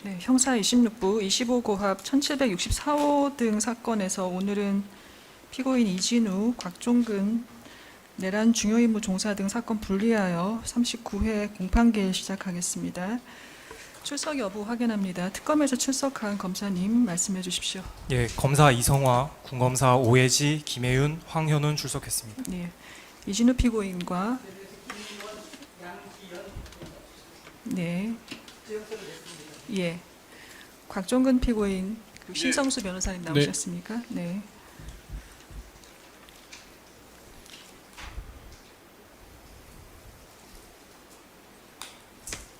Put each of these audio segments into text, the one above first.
네, 형사 26부 25고합 1764호 등 사건에서 오늘은 피고인 이진우, 곽종근, 내란 중요임무 종사 등 사건 분리하여 39회 공판기일 시작하겠습니다. 출석 여부 확인합니다. 특검에서 출석한 검사님 말씀해 주십시오. 예, 검사 이성화, 군검사 오해지, 김혜윤, 황현훈 출석했습니다. 네, 이진우 피고인과 네, 예, 곽종근 피고인 그리고 신성수 변호사님 나오셨습니까? 네.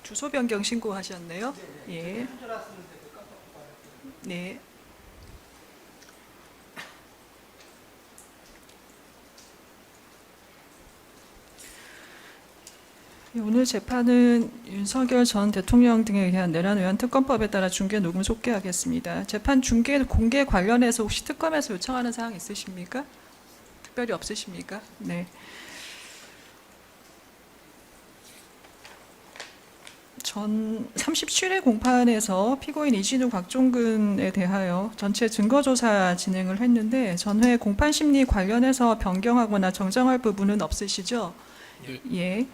주소 변경 신고하셨네요. 예. 네. 오늘 재판은 윤석열 전 대통령 등에 의한 내란 의원 특검법에 따라 중계 녹음 속개하겠습니다. 재판 중계 공개 관련해서 혹시 특검에서 요청하는 사항 있으십니까? 특별히 없으십니까? 네. 전 37회 공판에서 피고인 이진우, 곽종근에 대하여 전체 증거조사 진행을 했는데 전회 공판 심리 관련해서 변경하거나 정정할 부분은 없으시죠? 네. 예.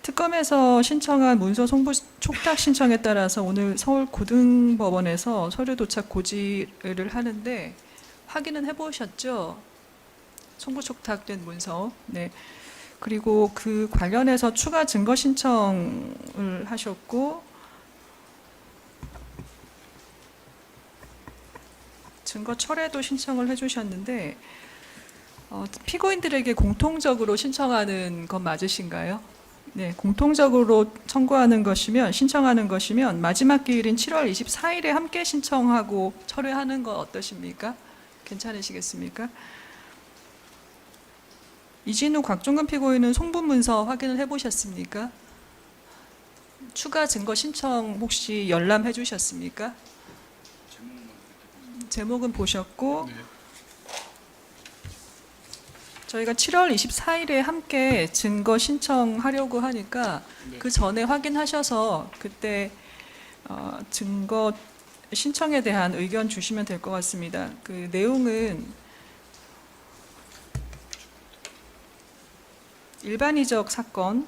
특검에서 신청한 문서 송부 촉탁 신청에 따라서 오늘 서울고등법원에서 서류 도착 고지를 하는데 확인은 해보셨죠? 송부 촉탁된 문서. 네. 그리고 그 관련해서 추가 증거 신청을 하셨고 증거 철회도 신청을 해주셨는데 피고인들에게 공통적으로 신청하는 건 맞으신가요? 네, 공통적으로 청구하는 것이면 신청하는 것이면 마지막 기일인 7월 24일에 함께 신청하고 철회하는 건 어떠십니까? 괜찮으시겠습니까? 이진우, 곽종근 피고인은 송부문서 확인을 해보셨습니까? 추가 증거 신청 혹시 열람해 주셨습니까? 제목은 보셨고 네. 저희가 저희가 7월 24일에 함께 증거 신청하려고 하니까 그 전에 확인하셔서 그때 증거 신청에 대한 의견 주시면 될 것 같습니다. 그 내용은 일반이적 사건,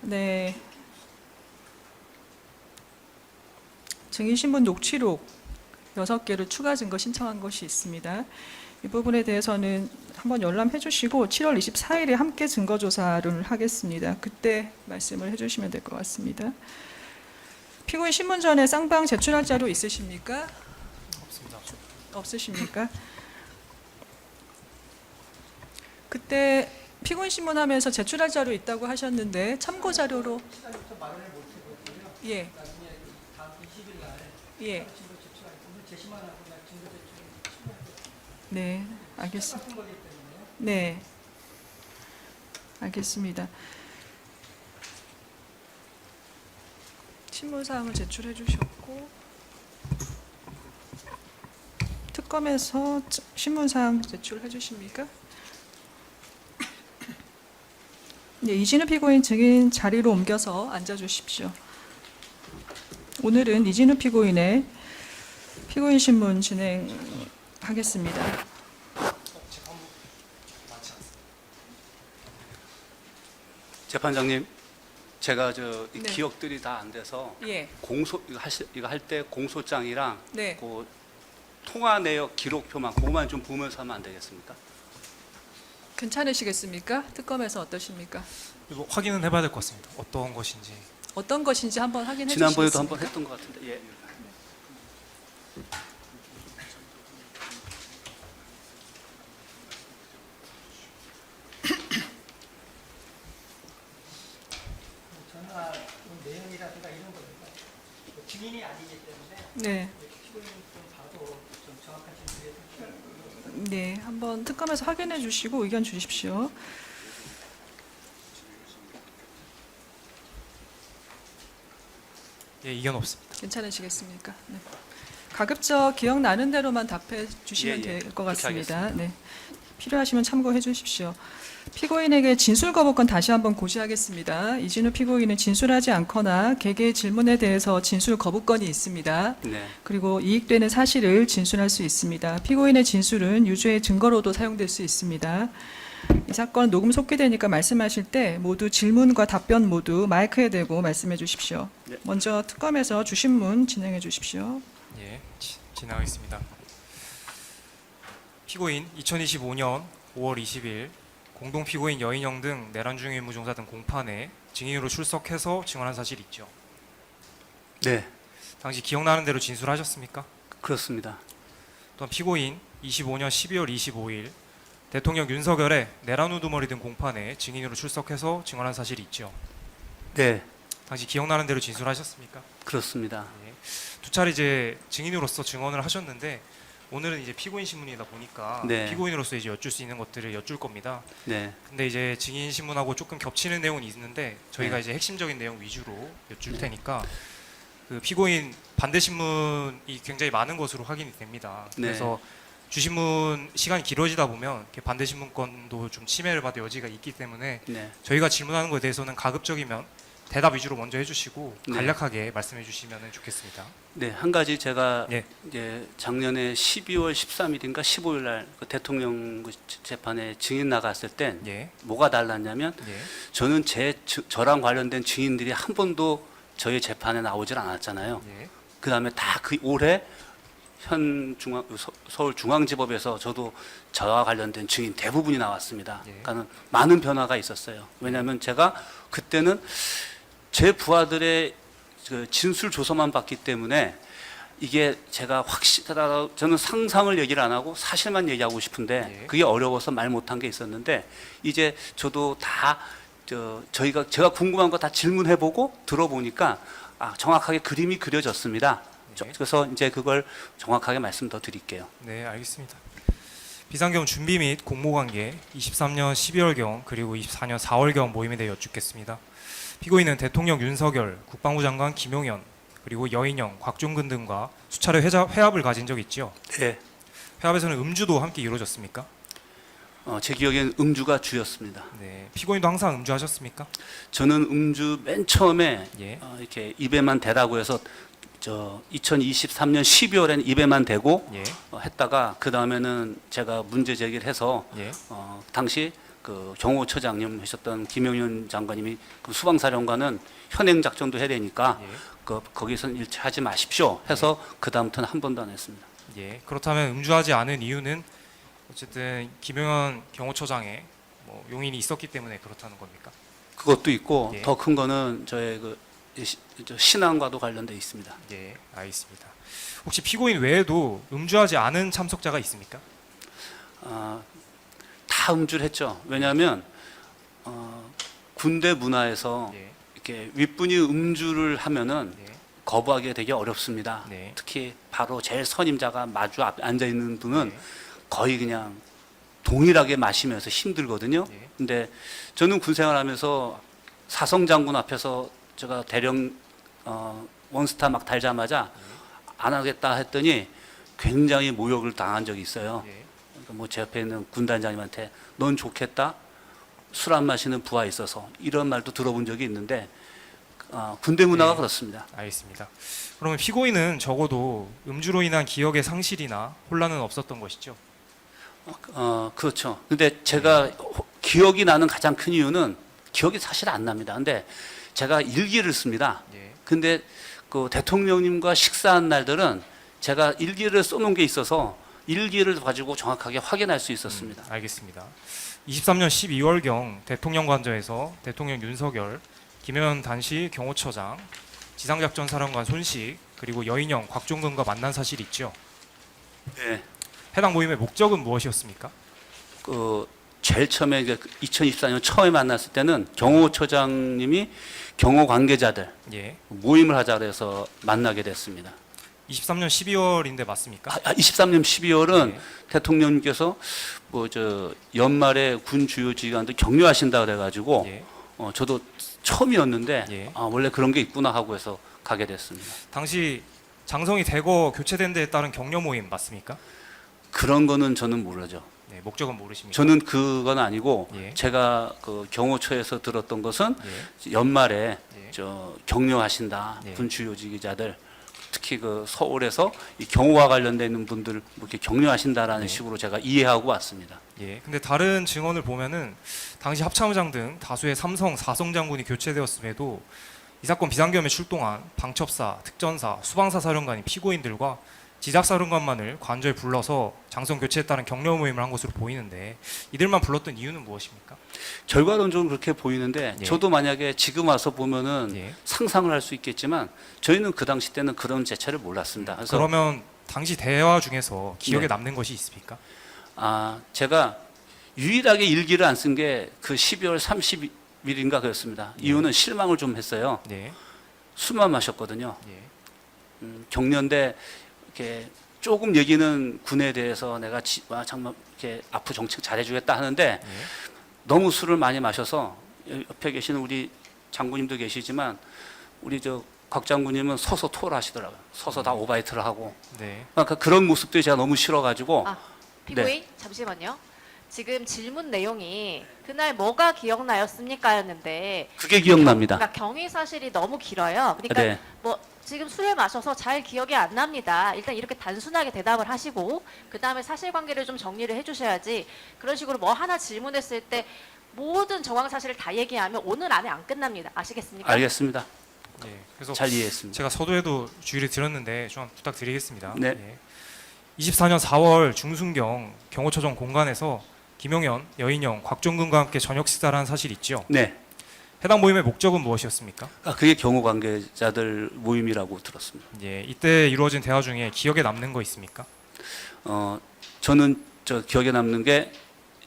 네, 증인신문 녹취록 6개를 추가 증거 신청한 것이 있습니다. 이 부분에 대해서는 한번 열람해 주시고 7월 24일에 함께 증거조사를 하겠습니다. 그때 말씀을 해주시면 될 것 같습니다. 피고인 신문 전에 쌍방 제출할 자료 있으십니까? 없습니다. 없으십니까? 그때 피고인 신문하면서 제출할 자료 있다고 하셨는데 참고 자료로 예. 예. 네, 알겠습니다. 네, 알겠습니다. 신문사항을 제출해 주셨고 특검에서 신문사항 제출해 주십니까? 네, 이진우 피고인 증인 자리로 옮겨서 앉아 주십시오. 오늘은 이진우 피고인의 피고인 신문 진행하겠습니다. 재판장님, 제가 네. 기억들이 다 안 돼서 예, 이거 할 때 공소장이랑 네. 그 통화 내역 기록표만 그거만 좀 보면서 하면 안 되겠습니까? 괜찮으시겠습니까? 특검에서 어떠십니까? 이거 확인은 해봐야 될 것 같습니다. 어떤 것인지. 어떤 것인지 한번 확인해 주시겠습니까? 지난번에도 한번 했던 것 같은데. 예. 전화 내용이라든가 이런 거니까 증인이 아니기 때문에 네, 피고인이 좀 봐도 좀 정확한 진술이 필요할 거예요. 네, 한번 특검에서 확인해 주시고 의견 주십시오. 예, 이견 없습니다. 괜찮으시겠습니까? 네. 가급적 기억나는 대로만 답해 주시면 예, 예. 될 것 그렇게 같습니다. 하겠습니다. 네. 필요하시면 참고해 주십시오. 피고인에게 진술 거부권 다시 한번 고시하겠습니다. 이진우 피고인은 진술하지 않거나 개개의 질문에 대해서 진술 거부권이 있습니다. 네. 그리고 이익되는 사실을 진술할 수 있습니다. 피고인의 진술은 유죄의 증거로도 사용될 수 있습니다. 이 사건 녹음 속기되니까 말씀하실 때 모두 질문과 답변 모두 마이크에 대고 말씀해 주십시오. 네. 먼저 특검에서 주신문 진행해 주십시오. 예, 진행하겠습니다. 피고인 2025년 5월 20일 공동 피고인 여인영 등 내란 중의 의무 종사 등 공판에 증인으로 출석해서 증언한 사실 있죠. 네, 당시 기억나는 대로 진술하셨습니까? 그렇습니다. 또한 피고인 25년 12월 25일 대통령 윤석열의 내란 우두머리 등 공판에 증인으로 출석해서 증언한 사실이 있죠. 네, 당시 기억나는 대로 진술하셨습니까? 그렇습니다. 예. 두 차례 이제 증인으로서 증언을 하셨는데 오늘은 이제 피고인 신문이다 보니까 네. 피고인으로서 이제 여쭐 수 있는 것들을 여쭐 겁니다. 네, 근데 이제 증인 신문하고 조금 겹치는 내용은 있는데 저희가 네. 이제 핵심적인 내용 위주로 여쭐 네. 테니까 그 피고인 반대 신문이 굉장히 많은 것으로 확인이 됩니다. 네. 그래서 주신문 시간이 길어지다 보면 이렇게 반대 신문권도 좀 침해를 받을 여지가 있기 때문에 네, 저희가 질문하는 것에 대해서는 가급적이면 대답 위주로 먼저 해주시고 네. 간략하게 말씀해 주시면 좋겠습니다. 네. 한 가지 제가 예. 이제 작년에 12월 13일인가 15일 날 그 대통령 그 재판에 증인 나갔을 땐 예, 뭐가 달랐냐면 예, 저는 저랑 관련된 증인들이 한 번도 저희 재판에 나오질 않았잖아요. 예, 그다음에 다 그 올해 서울중앙지법에서 저도 저와 관련된 증인 대부분이 나왔습니다. 예. 그러니까 많은 변화가 있었어요. 왜냐하면 제가 그때는 제 부하들의 그 진술 조서만 봤기 때문에 이게 제가 확실하다 저는 상상을 얘기를 안 하고 사실만 얘기하고 싶은데 예. 그게 어려워서 말 못한 게 있었는데 이제 저도 다 제가 궁금한 거 다 질문해보고 들어보니까 정확하게 그림이 그려졌습니다. 예. 그래서 이제 그걸 정확하게 말씀 더 드릴게요. 네, 알겠습니다. 비상경 준비 및 공모관계 23년 12월경 그리고 24년 4월경 모임에 대해 여쭙겠습니다. 피고인은 대통령 윤석열, 국방부 장관 김용현, 그리고 여인영, 곽종근 등과 수차례 회합을 가진 적이 있죠. 네. 회합에서는 음주도 함께 이루어졌습니까? 제 기억엔 음주가 주였습니다. 네, 피고인도 항상 음주하셨습니까? 저는 음주 맨 처음에 예, 이렇게 입에만 대라고 해서 2023년 12월엔 입에만 대고 예, 했다가 그 다음에는 제가 문제 제기를 해서 예, 당시 그 경호처장님 하셨던 김용현 장관님이 그 수방사령관은 현행 작전도 해야 되니까 예. 거기선 일치하지 마십시오 해서 그 다음부터는 한 번도 안 했습니다. 예. 그렇다면 음주하지 않은 이유는 어쨌든 김용현 경호처장의 뭐 용인이 있었기 때문에 그렇다는 겁니까? 그것도 있고 예. 더 큰 거는 저의 신앙과도 관련돼 있습니다. 예, 알겠습니다. 혹시 피고인 외에도 음주하지 않은 참석자가 있습니까? 다 음주를 했죠. 왜냐하면 군대 문화에서 예, 이렇게 윗분이 음주를 하면은 예, 거부하기 되게 어렵습니다. 네. 특히 바로 제일 선임자가 마주 앞에 앉아 있는 분은 예, 거의 그냥 동일하게 마시면서 힘들거든요. 예. 근데 저는 군 생활하면서 사성 장군 앞에서 제가 대령 원스타 막 달자마자 안 하겠다 했더니 굉장히 모욕을 당한 적이 있어요. 예, 그러니까 뭐 제 옆에 있는 군단장님한테 넌 좋겠다. 술 안 마시는 부하 있어서 이런 말도 들어본 적이 있는데 군대 문화가 네. 그렇습니다. 알겠습니다. 그러면 피고인은 적어도 음주로 인한 기억의 상실이나 혼란은 없었던 것이죠? 그렇죠. 근데 제가 기억이 나는 가장 큰 이유는 기억이 사실 안 납니다. 근데 제가 일기를 씁니다. 예, 근데 그 대통령님과 식사한 날들은 제가 일기를 써놓은 게 있어서 일기를 가지고 정확하게 확인할 수 있었습니다. 알겠습니다. 23년 12월경 대통령 관저에서 대통령 윤석열, 김용현 당시 경호처장, 지상작전사령관 손식, 그리고 여인영, 곽종근과 만난 사실이 있죠. 네. 해당 모임의 목적은 무엇이었습니까? 제일 처음에 2024년 처음에 만났을 때는 경호처장님이 경호 관계자들 예, 모임을 하자 그래서 만나게 됐습니다. 23년 12월인데 맞습니까? 23년 12월은 예, 대통령님께서 연말에 군 주요 지휘관들 격려하신다 그래가지고 예. 저도 처음이었는데 예. 원래 그런 게 있구나 하고 해서 가게 됐습니다. 당시 장성이 대거 교체된 데에 따른 격려 모임 맞습니까? 그런 거는 저는 모르죠. 네, 목적은 모르십니까? 저는 그건 아니고 예. 제가 그 경호처에서 들었던 것은 예. 연말에 예. 저 격려하신다. 예. 군주요직자들 특히 그 서울에서 이 경호와 관련돼 있는 분들 뭐 이렇게 격려하신다라는 네. 식으로 제가 이해하고 왔습니다. 예. 근데 다른 증언을 보면은 당시 합참의장 등 다수의 삼성, 사성 장군이 교체되었음에도 이 사건 비상겸에 출동한 방첩사, 특전사, 수방사 사령관이 피고인들과 지작사령관만을 관저에 불러서 장성 교체에 따른 격려 모임을 한 것으로 보이는데 이들만 불렀던 이유는 무엇입니까? 결과론적으로 그렇게 보이는데 예. 저도 만약에 지금 와서 보면은 예. 상상을 할 수 있겠지만 저희는 그 당시 때는 그런 제차를 몰랐습니다. 그래서 그러면 당시 대화 중에서 기억에 네. 남는 것이 있습니까? 제가 유일하게 일기를 안 쓴 게 그 12월 30일인가 그랬습니다. 이유는 실망을 좀 했어요. 네. 술만 마셨거든요. 예. 경련대 이렇게 조금 얘기는 군에 대해서 내가 정말 이렇게 앞으로 정책 잘해주겠다 하는데 예. 너무 술을 많이 마셔서 옆에 계시는 우리 장군님도 계시지만 우리 저 곽 장군님은 서서 토를 하시더라고요. 서서 다 오바이트를 하고 네. 그러니까 그런 모습들이 제가 너무 싫어가지고 피고인 잠시만요. 지금 질문 내용이 그날 뭐가 기억나였습니까였는데 그게 기억납니다. 그러니까 경위 사실이 너무 길어요. 그러니까 네. 뭐 지금 술을 마셔서 잘 기억이 안 납니다. 일단 이렇게 단순하게 대답을 하시고 그 다음에 사실관계를 좀 정리를 해주셔야지 그런 식으로 뭐 하나 질문했을 때 모든 정황 사실을 다 얘기하면 오늘 안에 안 끝납니다. 아시겠습니까? 알겠습니다. 네. 그래서 잘 이해했습니다. 제가 서두에도 주의를 드렸는데 좀 부탁드리겠습니다. 네. 예. 24년 4월 중순경 경호처정 공간에서 김용현, 여인영, 곽종근과 함께 저녁 식사를 한 사실이 있죠. 네. 해당 모임의 목적은 무엇이었습니까? 그게 경호 관계자들 모임이라고 들었습니다. 예, 이때 이루어진 대화 중에 기억에 남는 거 있습니까? 저는 저 기억에 남는 게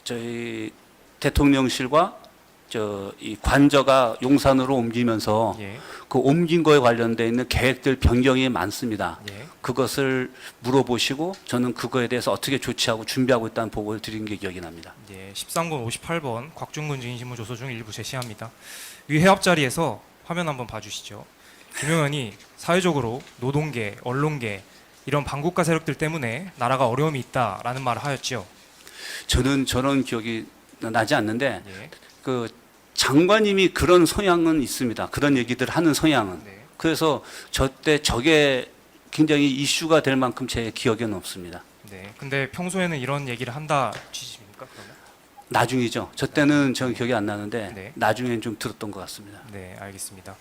저희 대통령실과 이 관저가 용산으로 옮기면서 예, 그 옮긴 거에 관련돼 있는 계획들 변경이 많습니다. 예, 그것을 물어보시고 저는 그거에 대해서 어떻게 조치하고 준비하고 있다는 보고를 드린 게 기억이 납니다. 예. 13권 58번 곽종근 증인신문 조서 중 일부 제시합니다. 위 해압 자리에서 화면 한번 봐주시죠. 김용현이 사회적으로 노동계, 언론계 이런 반국가 세력들 때문에 나라가 어려움이 있다라는 말을 하였죠. 저는 저런 기억이 나지 않는데 예, 그 장관님이 그런 성향은 있습니다. 그런 얘기들 하는 성향은. 네. 그래서 저 때 저게 굉장히 이슈가 될 만큼 제 기억에는 없습니다. 네. 근데 평소에는 이런 얘기를 한다 취지입니까? 그러면? 나중이죠. 저 때는 저는 기억이 안 나는데 네. 나중엔 좀 들었던 것 같습니다. 네, 알겠습니다.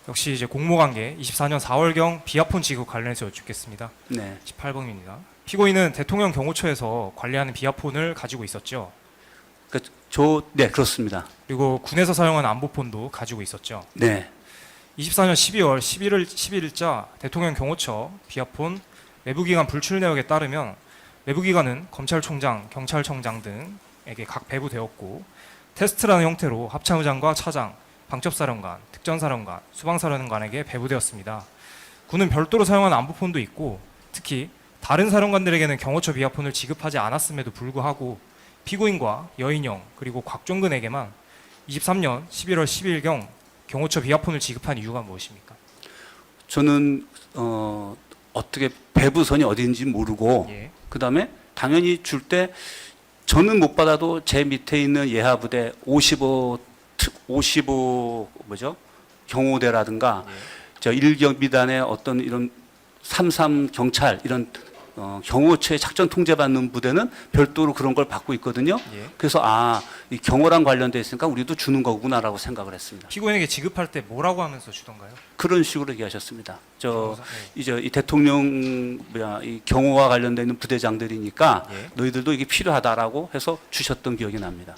역시 이제 공모관계 24년 4월경 비아폰 지급 관련해서 여쭙겠습니다. 네. 18번입니다. 피고인은 대통령 경호처에서 관리하는 비아폰을 가지고 있었죠. 네, 그렇습니다. 그리고 군에서 사용하는 안보폰도 가지고 있었죠. 네. 24년 12월 11일자 대통령 경호처 비아폰 외부기관 불출 내역에 따르면 외부기관은 검찰총장, 경찰청장 등에게 각 배부되었고 테스트라는 형태로 합참의장과 차장, 방첩사령관, 특전사령관, 수방사령관에게 배부되었습니다. 군은 별도로 사용하는 안보폰도 있고 특히 다른 사령관들에게는 경호처 비아폰을 지급하지 않았음에도 불구하고 피고인과 여인영 그리고 곽종근에게만 23년 11월 12일경 경호처 비아폰을 지급한 이유가 무엇입니까? 저는 어떻게 배부선이 어딘지 모르고 예, 그다음에 당연히 줄 때 저는 못 받아도 제 밑에 있는 예하부대 55 뭐죠? 경호대라든가 예. 저 일경비단의 어떤 이런 33 경찰 이런 경호처에 작전 통제받는 부대는 별도로 그런 걸 받고 있거든요. 예. 그래서 이 경호랑 관련돼 있으니까 우리도 주는 거구나라고 생각을 했습니다. 피고인에게 지급할 때 뭐라고 하면서 주던가요? 그런 식으로 얘기하셨습니다. 네. 이제 이 대통령 이 경호와 관련돼 있는 부대장들이니까 예. 너희들도 이게 필요하다라고 해서 주셨던 기억이 납니다.